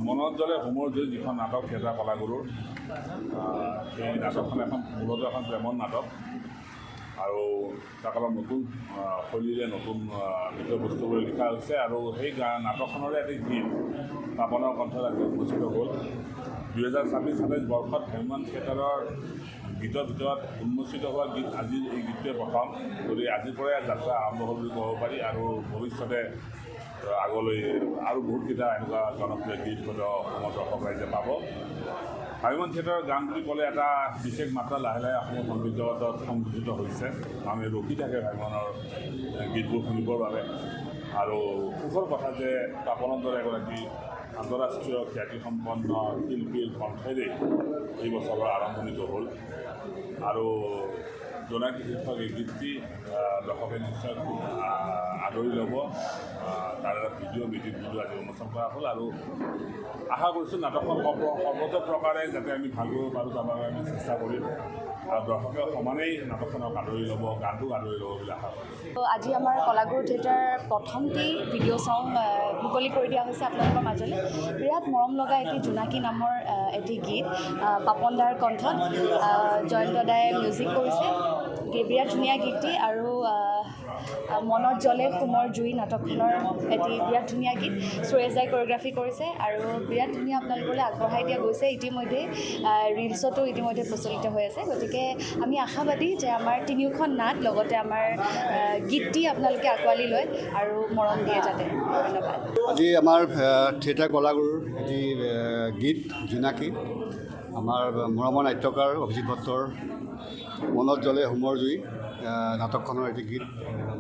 মনত জ্বলে হোমৰ জুই যিখন নাটক থিয়েটাৰ কলাগুৰুৰ সেই নাটকখন মূলতঃ এখন প্ৰেমৰ নাটক আৰু তাক অলপ নতুন শৈলীৰে নতুন বিষয়বস্তুবোৰ লিখা হৈছে আৰু সেই নাটকখনৰে এটি গীত পাপনৰ কণ্ঠত আজি উপস্থিত হ'ল। 2026-27 বৰ্ষত ভ্ৰাম্যমাণ থিয়েটাৰৰ গীতৰ ভিতৰত উন্মোচিত হোৱা গীত আজিৰ এই গীতটোৱে প্ৰথম। গতিকে আজিৰ পৰাই যাত্ৰা আৰম্ভ হ'ল বুলি ক'ব পাৰি আৰু ভৱিষ্যতে আগলৈ আৰু বহুতকেইটা এনেকুৱা জনপ্ৰিয় গীত হয়তো অসমৰ দৰ্শক ৰাইজে পাব। ভ্ৰাম্যমাণ থিয়েটাৰৰ গান বুলি ক'লে এটা বিশেষ মাত্ৰা লাহে লাহে অসমৰ সংগীত জগতত সংযোজিত হৈছে। মানুহে ৰখি থাকে ভ্ৰাম্যমাণৰ গীতবোৰ শুনিবৰ বাবে আৰু সুখৰ কথা যে পাপনৰ দৰে এগৰাকী আন্তঃৰাষ্ট্ৰীয় খ্যাতিসম্পন্ন শিল্পীৰ কণ্ঠেৰে এই বছৰৰ আৰম্ভণিটো হ'ল আৰু জোনাকী শীৰ্ষক এই গীতটি দৰ্শকে নিশ্চয় খুব আদৰি ল'ব। তাৰ এটা মিউজিক ভিডিঅ' আজি উন্মোচন কৰা হ'ল আৰু আশা কৰিছোঁ নাটকখন সৰ্বত প্ৰকাৰে যাতে আমি ভাল কৰিব পাৰোঁ তাৰ বাবে আমি চেষ্টা কৰিম আৰু দৰ্শকে সমানেই নাটকখনক আদৰি ল'ব, গানটোক আদৰি ল'ব বুলি আশা কৰিছোঁ। আজি আমাৰ কলাগুৰু থিয়েটাৰ প্ৰথমটি ভিডিঅ' চং মুকলি কৰি দিয়া হৈছে আপোনালোকৰ মাজলৈ। বিৰাট মৰম লগা এটি জোনাকী নামৰ এটি গীত পাপন দাৰ কণ্ঠত জয়ন্ত দাই মিউজিক কৰিছে। বিৰাট ধুনীয়া গীতটি আৰু মনত জ্বলে হোমৰ জুই নাটকখনৰ এটি বিৰাট ধুনীয়া গীত সুৰেশ দাই কোৰিঅ'গ্ৰাফি কৰিছে আৰু বিৰাট ধুনীয়া আপোনালোকলৈ আগবঢ়াই দিয়া গৈছে। ইতিমধ্যে ৰিলছতো ইতিমধ্যে প্ৰচলিত হৈ আছে। গতিকে আমি আশাবাদী যে আমাৰ তিনিওখন নাট লগতে আমাৰ গীতটি আপোনালোকে আঁকোৱালি লয় আৰু মৰম দিয়ে যাতে। ধন্যবাদ। আজি আমাৰ থিয়েটাৰ কলাগুৰুৰ এটি গীত জোনাকী আমাৰ মৰমৰ নাট্যকাৰ অভিজিত ভট্টৰ মনত জ্বলে হোমৰ জুই নাটকখনৰ এটি গীত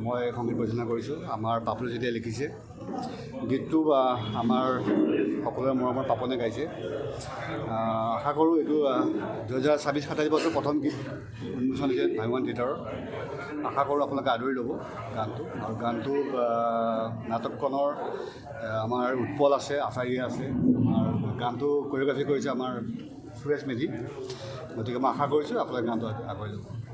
মই সংগীত পৰিচালনা কৰিছোঁ। আমাৰ পাপনে যেতিয়া লিখিছে গীতটো আমাৰ সকলোৰে মৰমৰ পাপনে গাইছে। আশা কৰোঁ এইটো 2026-27 বছৰ প্ৰথম গীত উন্মোচন হৈছে ভ্ৰাম্যমাণ থিয়েটাৰৰ। আশা কৰোঁ আপোনালোকে আদৰি ল'ব গানটো আৰু গানটো নাটকখনৰ আমাৰ উৎপল আছে, আচাৰ্য আছে। আমাৰ গানটো কোৰিঅ'গ্ৰাফি কৰিছে আমাৰ সুৰেশ মেধি। গতিকে মই আশা কৰিছোঁ আপোনালোকে গানটো আগুৱাই ল'ব।